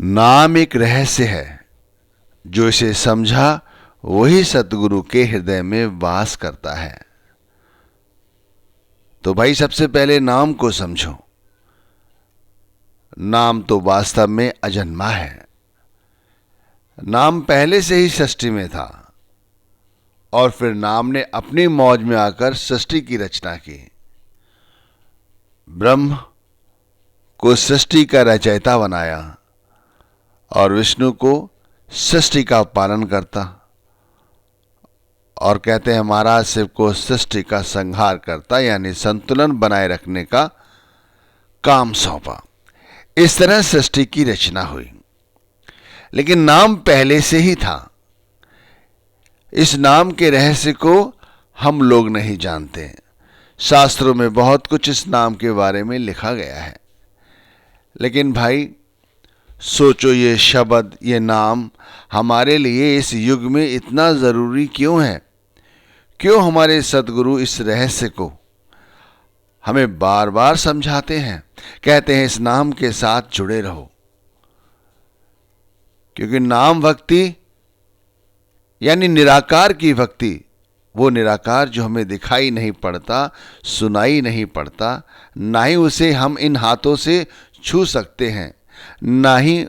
नाम एक रहस्य है, जो इसे समझा वही सतगुरु के हृदय में वास करता है। तो भाई सबसे पहले नाम को समझो। नाम तो वास्तव में अजन्मा है। नाम पहले से ही सृष्टि में था और फिर नाम ने अपनी मौज में आकर सृष्टि की रचना की। ब्रह्म को सृष्टि का रचयिता बनाया और विष्णु को सृष्टि का पालन करता, और कहते हैं महाराज शिव को सृष्टि का संहार करता, यानी संतुलन बनाए रखने का काम सौंपा। इस तरह सृष्टि की रचना हुई। लेकिन नाम पहले से ही था। इस नाम के रहस्य को हम लोग नहीं जानते। शास्त्रों में बहुत कुछ इस नाम के बारे में लिखा गया है, लेकिन भाई सोचो, ये शब्द, ये नाम हमारे लिए इस युग में इतना जरूरी क्यों है? क्यों हमारे सद्गुरु इस रहस्य को हमें बार बार समझाते हैं, कहते हैं इस नाम के साथ जुड़े रहो? क्योंकि नाम भक्ति यानी निराकार की भक्ति, वो निराकार जो हमें दिखाई नहीं पड़ता, सुनाई नहीं पड़ता, ना ही उसे हम इन हाथों से छू सकते हैं, ना ही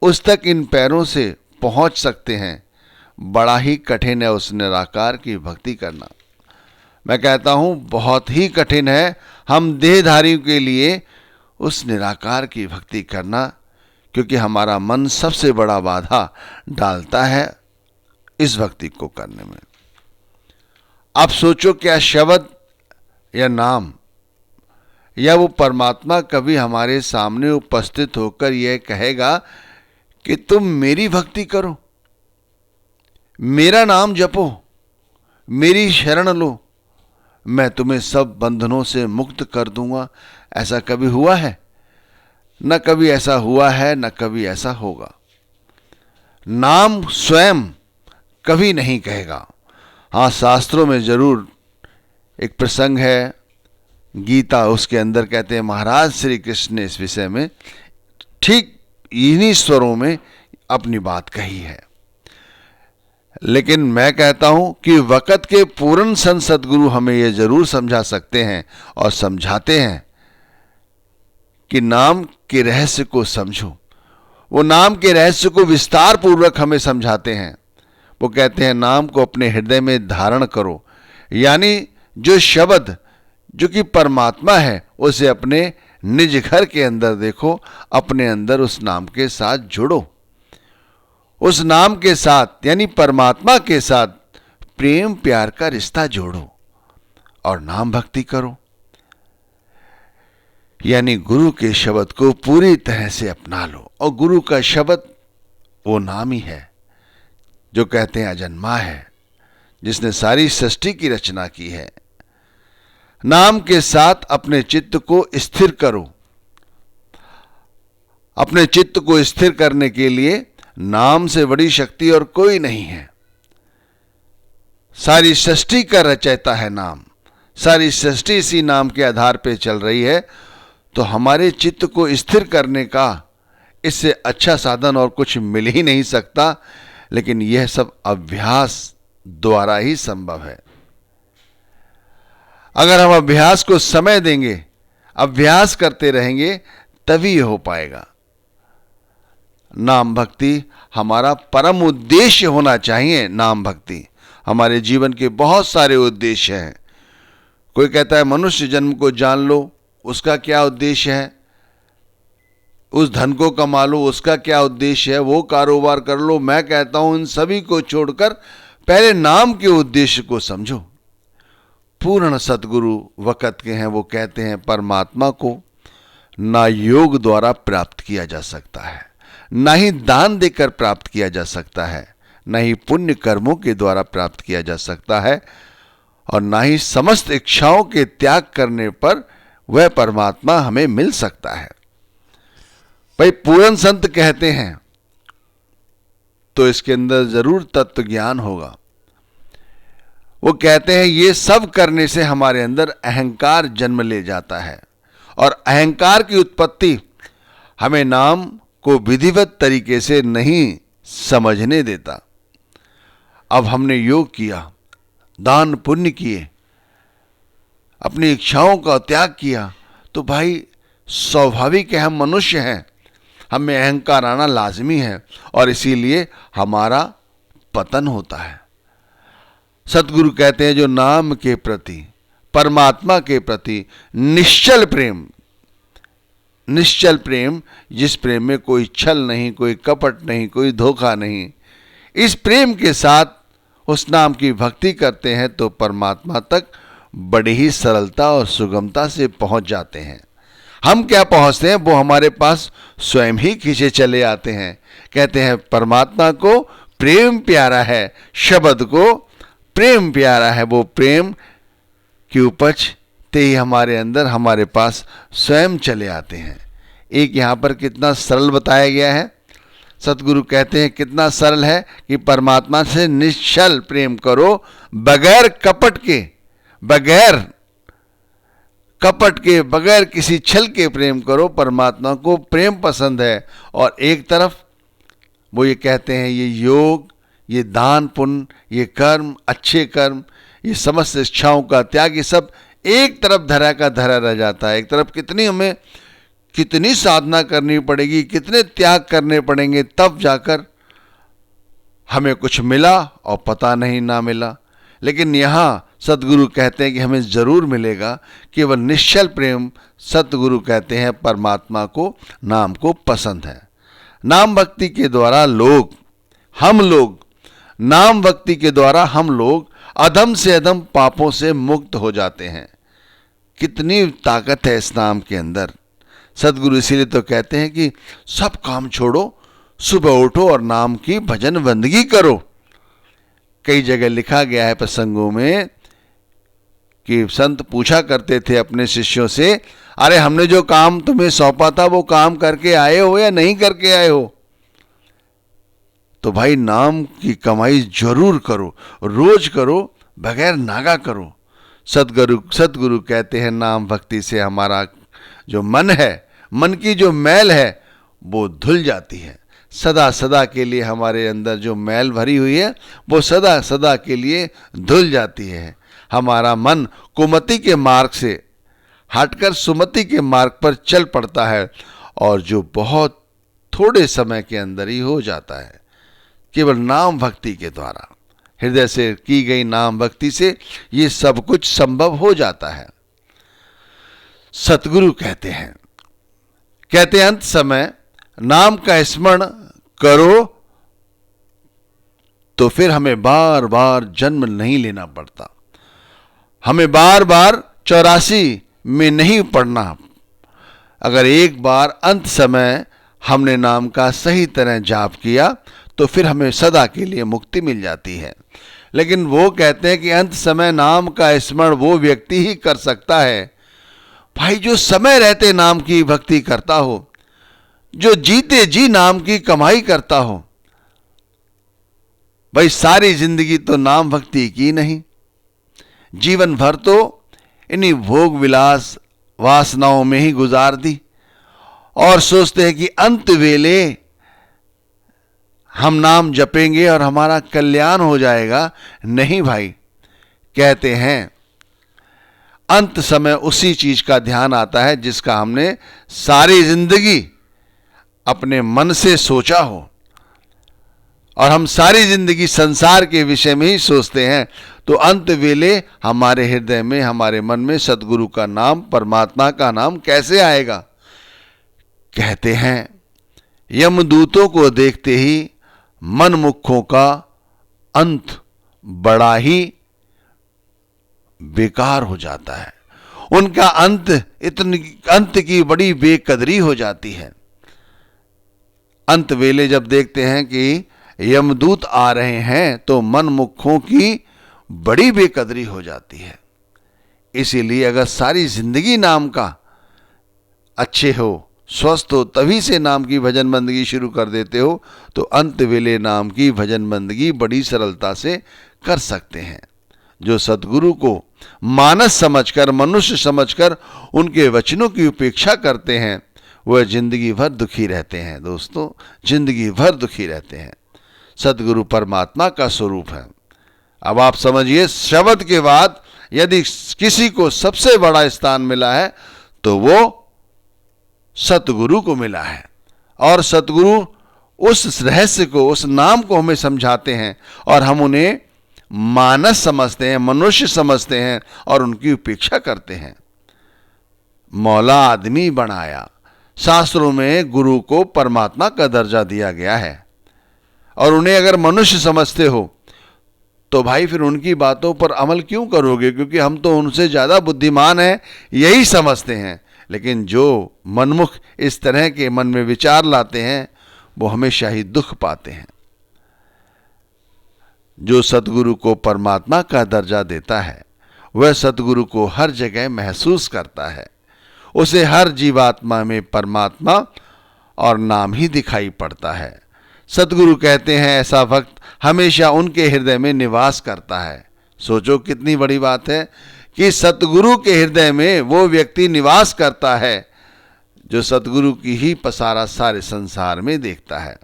उस तक इन पैरों से पहुंच सकते हैं। बड़ा ही कठिन है उस निराकार की भक्ति करना। मैं कहता हूं बहुत ही कठिन है हम देहधारियों के लिए उस निराकार की भक्ति करना, क्योंकि हमारा मन सबसे बड़ा बाधा डालता है इस भक्ति को करने में। आप सोचो, क्या शब्द या नाम या वो परमात्मा कभी हमारे सामने उपस्थित होकर यह कहेगा कि तुम मेरी भक्ति करो, मेरा नाम जपो, मेरी शरण लो, मैं तुम्हें सब बंधनों से मुक्त कर दूंगा? ऐसा कभी हुआ है? न कभी ऐसा हुआ है, न कभी ऐसा होगा। नाम स्वयं कभी नहीं कहेगा। हाँ, शास्त्रों में जरूर एक प्रसंग है, गीता, उसके अंदर कहते हैं महाराज श्री कृष्ण ने इस विषय में ठीक इन्हीं स्वरों में अपनी बात कही है। लेकिन मैं कहता हूं कि वक़्त के पूर्ण संत सद्गुरु हमें यह जरूर समझा सकते हैं और समझाते हैं कि नाम के रहस्य को समझो। वो नाम के रहस्य को विस्तार पूर्वक हमें समझाते हैं। वो कहते हैं नाम को अपने हृदय में धारण करो, यानी जो शब्द जो कि परमात्मा है उसे अपने निज घर के अंदर देखो, अपने अंदर उस नाम के साथ जुड़ो, उस नाम के साथ यानी परमात्मा के साथ प्रेम प्यार का रिश्ता जोड़ो और नाम भक्ति करो, यानी गुरु के शब्द को पूरी तरह से अपना लो। और गुरु का शब्द वो नाम ही है जो कहते हैं अजन्मा है, जिसने सारी सृष्टि की रचना की है। नाम के साथ अपने चित्त को स्थिर करो। अपने चित्त को स्थिर करने के लिए नाम से बड़ी शक्ति और कोई नहीं है। सारी सृष्टि का रचयिता है नाम। सारी सृष्टि इसी नाम के आधार पर चल रही है। तो हमारे चित्त को स्थिर करने का इससे अच्छा साधन और कुछ मिल ही नहीं सकता। लेकिन यह सब अभ्यास द्वारा ही संभव है। अगर हम अभ्यास को समय देंगे, अभ्यास करते रहेंगे, तभी यह हो पाएगा। नाम भक्ति हमारा परम उद्देश्य होना चाहिए। नाम भक्ति हमारे जीवन के बहुत सारे उद्देश्य हैं। कोई कहता है मनुष्य जन्म को जान लो, उसका क्या उद्देश्य है? उस धन को कमा लो, उसका क्या उद्देश्य है? वो कारोबार कर लो। मैं कहता हूं इन सभी को छोड़कर पहले नाम के उद्देश्य को समझो। पूर्ण सतगुरु वक़्त के हैं, वो कहते हैं परमात्मा को ना योग द्वारा प्राप्त किया जा सकता है, ना ही दान देकर प्राप्त किया जा सकता है, ना ही पुण्य कर्मों के द्वारा प्राप्त किया जा सकता है, और ना ही समस्त इच्छाओं के त्याग करने पर वह परमात्मा हमें मिल सकता है। भाई पूर्ण संत कहते हैं तो इसके अंदर जरूर तत्व ज्ञान होगा। वो कहते हैं ये सब करने से हमारे अंदर अहंकार जन्म ले जाता है, और अहंकार की उत्पत्ति हमें नाम को विधिवत तरीके से नहीं समझने देता। अब हमने योग किया, दान पुण्य किए, अपनी इच्छाओं का त्याग किया, तो भाई स्वाभाविक है, हम मनुष्य हैं, हमें अहंकार आना लाजमी है और इसीलिए हमारा पतन होता है। सतगुरु कहते हैं जो नाम के प्रति, परमात्मा के प्रति निश्चल प्रेम, निश्चल प्रेम, जिस प्रेम में कोई छल नहीं, कोई कपट नहीं, कोई धोखा नहीं, इस प्रेम के साथ उस नाम की भक्ति करते हैं तो परमात्मा तक बड़ी ही सरलता और सुगमता से पहुंच जाते हैं। हम क्या पहुंचते हैं, वो हमारे पास स्वयं ही खींचे चले आते हैं। कहते हैं परमात्मा को प्रेम प्यारा है, शब्द को प्रेम प्यारा है, वो प्रेम की उपज ते ही हमारे अंदर, हमारे पास स्वयं चले आते हैं। एक यहाँ पर कितना सरल बताया गया है। सतगुरु कहते हैं कितना सरल है कि परमात्मा से निश्चल प्रेम करो, बगैर कपट के, बगैर कपट के, बगैर किसी छल के प्रेम करो। परमात्मा को प्रेम पसंद है। और एक तरफ वो ये कहते हैं ये योग, ये दान पुण्य, ये कर्म, अच्छे कर्म, ये समस्त इच्छाओं का त्याग, ये सब एक तरफ धरा का धरा रह जाता है। एक तरफ कितनी हमें, कितनी साधना करनी पड़ेगी, कितने त्याग करने पड़ेंगे, तब जाकर हमें कुछ मिला और पता नहीं ना मिला। लेकिन यहाँ सतगुरु कहते हैं कि हमें जरूर मिलेगा। केवल निश्चल प्रेम, सतगुरु कहते हैं परमात्मा को, नाम को पसंद है। नाम भक्ति के द्वारा लोग, हम लोग, नाम भक्ति के द्वारा हम लोग अधम से अधम पापों से मुक्त हो जाते हैं। कितनी ताकत है इस नाम के अंदर। सतगुरु इसीलिए तो कहते हैं कि सब काम छोड़ो, सुबह उठो और नाम की भजन बंदगी करो। कई जगह लिखा गया है प्रसंगों में कि संत पूछा करते थे अपने शिष्यों से, अरे हमने जो काम तुम्हें सौंपा था वो काम करके आए हो या नहीं करके आए हो? तो भाई नाम की कमाई जरूर करो, रोज करो, बगैर नागा करो। सतगुरु कहते हैं नाम भक्ति से हमारा जो मन है, मन की जो मैल है वो धुल जाती है। सदा सदा के लिए हमारे अंदर जो मैल भरी हुई है वो सदा सदा के लिए धुल जाती है। हमारा मन कुमति के मार्ग से हटकर सुमति के मार्ग पर चल पड़ता है और जो बहुत थोड़े समय के अंदर ही हो जाता है, केवल नाम भक्ति के द्वारा, हृदय से की गई नाम भक्ति से ये सब कुछ संभव हो जाता है। सतगुरु कहते हैं अंत समय नाम का स्मरण करो तो फिर हमें बार बार जन्म नहीं लेना पड़ता, हमें बार बार 84 में नहीं पढ़ना। अगर एक बार अंत समय हमने नाम का सही तरह जाप किया तो फिर हमें सदा के लिए मुक्ति मिल जाती है। लेकिन वो कहते हैं कि अंत समय नाम का स्मरण वो व्यक्ति ही कर सकता है भाई जो समय रहते नाम की भक्ति करता हो, जो जीते जी नाम की कमाई करता हो। भाई सारी जिंदगी तो नाम भक्ति की नहीं, जीवन भर तो इन्हीं भोग विलास वासनाओं में ही गुजार दी और सोचते हैं कि अंत वेले हम नाम जपेंगे और हमारा कल्याण हो जाएगा। नहीं भाई, कहते हैं अंत समय उसी चीज का ध्यान आता है जिसका हमने सारी जिंदगी अपने मन से सोचा हो। और हम सारी जिंदगी संसार के विषय में ही सोचते हैं तो अंत वेले हमारे हृदय में, हमारे मन में सतगुरु का नाम, परमात्मा का नाम कैसे आएगा। कहते हैं यमदूतों को देखते ही मनमुखों का अंत बड़ा ही बेकार हो जाता है, उनका अंत की बड़ी बेकदरी हो जाती है। अंत वेले जब देखते हैं कि यमदूत आ रहे हैं तो मनमुखों की बड़ी बेकदरी हो जाती है। इसीलिए अगर सारी जिंदगी नाम का अच्छे हो, स्वस्थ हो, तभी से नाम की भजन बंदगी शुरू कर देते हो तो अंत वेले नाम की भजन बंदगी बड़ी सरलता से कर सकते हैं। जो सतगुरु को मानस समझकर, मनुष्य समझकर उनके वचनों की उपेक्षा करते हैं वह जिंदगी भर दुखी रहते हैं। दोस्तों, जिंदगी भर दुखी रहते हैं। सतगुरु परमात्मा का स्वरूप है। अब आप समझिए, शब्द के बाद यदि किसी को सबसे बड़ा स्थान मिला है तो वो सतगुरु को मिला है। और सतगुरु उस रहस्य को, उस नाम को हमें समझाते हैं और हम उन्हें मानस समझते हैं, मनुष्य समझते हैं और उनकी उपेक्षा करते हैं। मौला आदमी बनाया। शास्त्रों में गुरु को परमात्मा का दर्जा दिया गया है और उन्हें अगर मनुष्य समझते हो तो भाई फिर उनकी बातों पर अमल क्यों करोगे? क्योंकि हम तो उनसे ज्यादा बुद्धिमान हैं, यही समझते हैं। लेकिन जो मनमुख इस तरह के मन में विचार लाते हैं वो हमेशा ही दुख पाते हैं। जो सतगुरु को परमात्मा का दर्जा देता है वह सतगुरु को हर जगह महसूस करता है। उसे हर जीवात्मा में परमात्मा और नाम ही दिखाई पड़ता है। सतगुरु कहते हैं ऐसा भक्त हमेशा उनके हृदय में निवास करता है। सोचो कितनी बड़ी बात है कि सतगुरु के हृदय में वो व्यक्ति निवास करता है जो सतगुरु की ही पसारा सारे संसार में देखता है।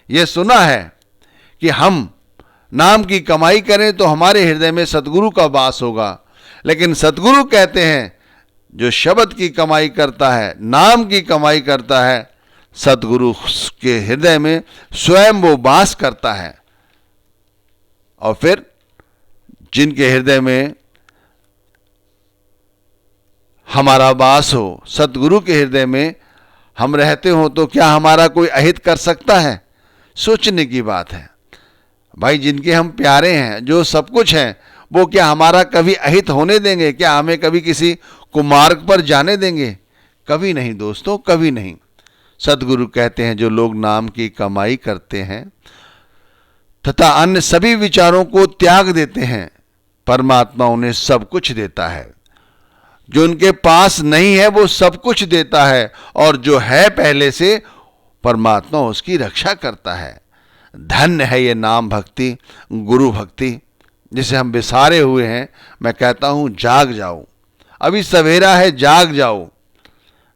यह सुना है कि हम नाम की कमाई करें तो हमारे हृदय में सतगुरु का वास होगा, लेकिन सतगुरु कहते हैं जो शब्द की कमाई करता है, नाम की कमाई करता है, सतगुरु के हृदय में स्वयं वो वास करता है। और फिर जिनके हृदय में हमारा वास हो, सतगुरु के हृदय में हम रहते हो, तो क्या हमारा कोई अहित कर सकता है? सोचने की बात है भाई। जिनके हम प्यारे हैं, जो सब कुछ हैं, वो क्या हमारा कभी अहित होने देंगे? क्या हमें कभी किसी कुमार्ग पर जाने देंगे? कभी नहीं दोस्तों, कभी नहीं। सतगुरु कहते हैं जो लोग नाम की कमाई करते हैं तथा अन्य सभी विचारों को त्याग देते हैं, परमात्मा उन्हें सब कुछ देता है। जो उनके पास नहीं है वो सब कुछ देता है, और जो है पहले से परमात्मा उसकी रक्षा करता है। धन्य है ये नाम भक्ति, गुरु भक्ति, जिसे हम बिसारे हुए हैं। मैं कहता हूं जाग जाओ, अभी सवेरा है, जाग जाओ।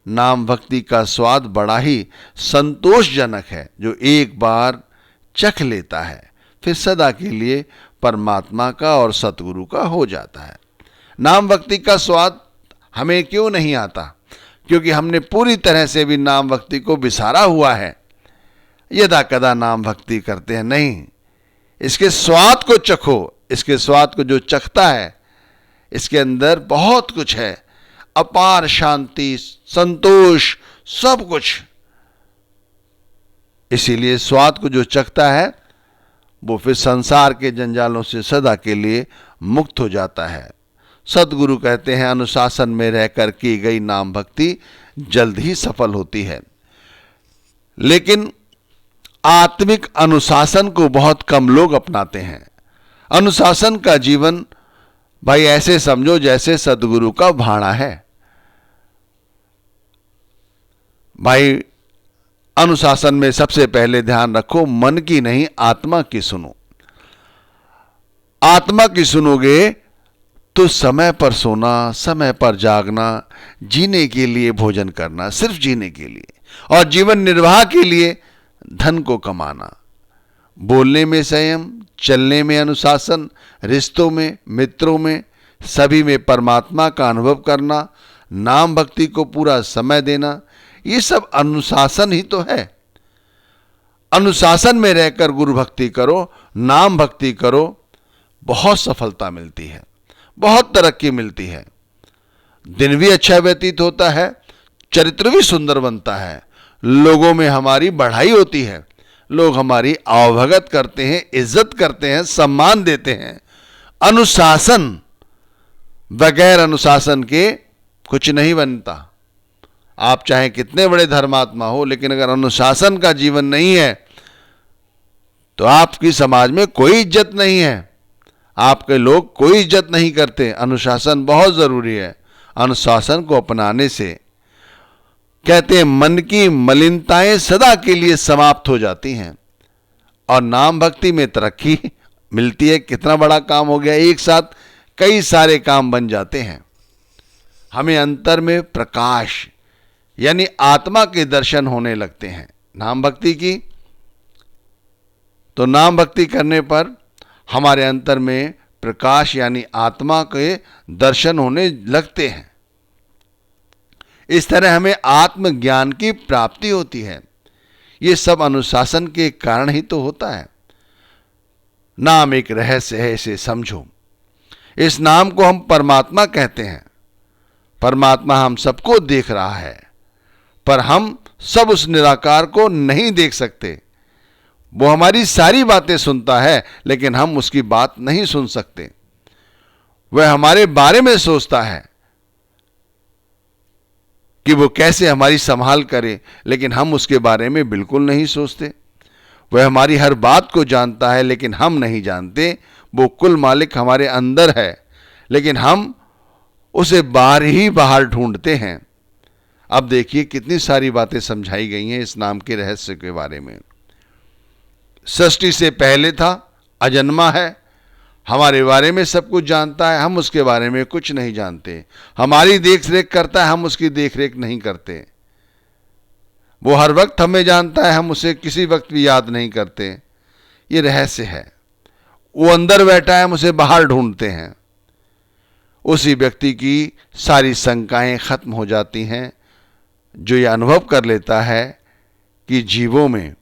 नाम भक्ति का स्वाद बड़ा ही संतोषजनक है। जो एक बार चख लेता है फिर सदा के लिए परमात्मा का और सतगुरु का हो जाता है। नाम भक्ति का स्वाद हमें क्यों नहीं आता? क्योंकि हमने पूरी तरह से भी नाम भक्ति को बिसारा हुआ है। यदा कदा नाम भक्ति करते हैं, नहीं। इसके स्वाद को चखो। इसके स्वाद को जो चखता है, इसके अंदर बहुत कुछ है, अपार शांति, संतोष, सब कुछ। इसीलिए स्वाद को जो चखता है वो फिर संसार के जंजालों से सदा के लिए मुक्त हो जाता है। सतगुरु कहते हैं अनुशासन में रहकर की गई नाम भक्ति जल्द ही सफल होती है। लेकिन आत्मिक अनुशासन को बहुत कम लोग अपनाते हैं। अनुशासन का जीवन भाई ऐसे समझो जैसे सतगुरु का भाड़ा है। भाई अनुशासन में सबसे पहले ध्यान रखो, मन की नहीं आत्मा की सुनो। आत्मा की सुनोगे तो समय पर सोना, समय पर जागना, जीने के लिए भोजन करना, सिर्फ जीने के लिए, और जीवन निर्वाह के लिए धन को कमाना, बोलने में संयम, चलने में अनुशासन, रिश्तों में, मित्रों में, सभी में परमात्मा का अनुभव करना, नाम भक्ति को पूरा समय देना, ये सब अनुशासन ही तो है। अनुशासन में रहकर गुरु भक्ति करो, नाम भक्ति करो, बहुत सफलता मिलती है, बहुत तरक्की मिलती है। दिन भी अच्छा व्यतीत होता है, चरित्र भी सुंदर बनता है, लोगों में हमारी बढ़ाई होती है, लोग हमारी आवभगत करते हैं, इज्जत करते हैं, सम्मान देते हैं। अनुशासन, बगैर अनुशासन के कुछ नहीं बनता। आप चाहे कितने बड़े धर्मात्मा हो, लेकिन अगर अनुशासन का जीवन नहीं है तो आपकी समाज में कोई इज्जत नहीं है, आपके लोग कोई इज्जत नहीं करते। अनुशासन बहुत जरूरी है। अनुशासन को अपनाने से कहते हैं मन की मलिनताएं सदा के लिए समाप्त हो जाती हैं और नाम भक्ति में तरक्की मिलती है। कितना बड़ा काम हो गया, एक साथ कई सारे काम बन जाते हैं। हमें अंतर में प्रकाश, यानी आत्मा के दर्शन होने लगते हैं नाम भक्ति की। तो नाम भक्ति करने पर हमारे अंतर में प्रकाश यानी आत्मा के दर्शन होने लगते हैं। इस तरह हमें आत्मज्ञान की प्राप्ति होती है। ये सब अनुशासन के कारण ही तो होता है। नाम एक रहस्य है, इसे समझो। इस नाम को हम परमात्मा कहते हैं। परमात्मा हम सबको देख रहा है, पर हम सब उस निराकार को नहीं देख सकते। वो हमारी सारी बातें सुनता है, लेकिन हम उसकी बात नहीं सुन सकते। वह हमारे बारे में सोचता है कि वो कैसे हमारी संभाल करे, लेकिन हम उसके बारे में बिल्कुल नहीं सोचते। वह हमारी हर बात को जानता है, लेकिन हम नहीं जानते। वो कुल मालिक हमारे अंदर है, लेकिन हम उसे बाहर ही बाहर ढूंढते हैं। अब देखिए कितनी सारी बातें समझाई गई हैं इस नाम के रहस्य के बारे में। सृष्टि से पहले था, अजन्मा है, हमारे बारे में सब कुछ जानता है, हम उसके बारे में कुछ नहीं जानते। हमारी देख रेख करता है, हम उसकी देख रेख नहीं करते। वो हर वक्त हमें जानता है, हम उसे किसी वक्त भी याद नहीं करते। ये रहस्य है। वो अंदर बैठा है, हम उसे बाहर ढूंढते हैं। उसी व्यक्ति की सारी शंकाएं खत्म हो जाती हैं, जो ये अनुभव कर लेता है कि जीवों में,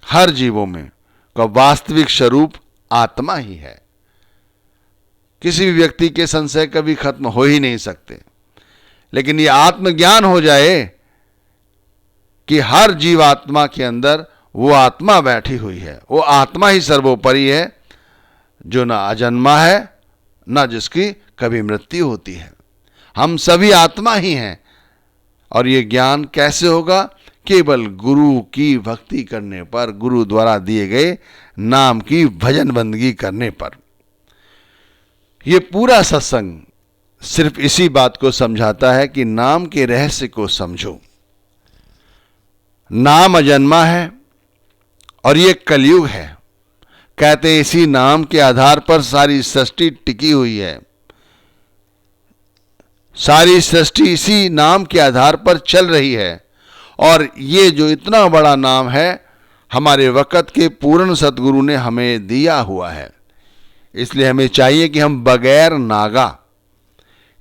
हर जीवों में का वास्तविक स्वरूप आत्मा ही है। किसी भी व्यक्ति के संशय कभी खत्म हो ही नहीं सकते। लेकिन ये आत्मज्ञान हो जाए कि हर जीवात्मा के अंदर वो आत्मा बैठी हुई है, वो आत्मा ही सर्वोपरि है, जो ना अजन्मा है, ना जिसकी कभी मृत्यु होती है। हम सभी आत्मा ही हैं। और ये ज्ञान कैसे होगा? केवल गुरु की भक्ति करने पर, गुरु द्वारा दिए गए नाम की भजन बंदगी करने पर। ये पूरा सत्संग सिर्फ इसी बात को समझाता है कि नाम के रहस्य को समझो। नाम अजन्मा है और ये कलयुग है। कहते हैं इसी नाम के आधार पर सारी सृष्टि टिकी हुई है। सारी सृष्टि इसी नाम के आधार पर चल रही है। और ये जो इतना बड़ा नाम है, हमारे वक़्त के पूर्ण सतगुरु ने हमें दिया हुआ है। इसलिए हमें चाहिए कि हम बगैर नागा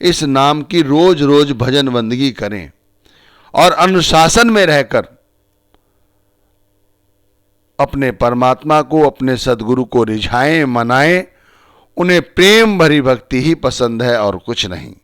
इस नाम की रोज रोज भजन बंदगी करें और अनुशासन में रहकर अपने परमात्मा को, अपने सदगुरु को रिझाएं, मनाएं। उन्हें प्रेम भरी भक्ति ही पसंद है और कुछ नहीं।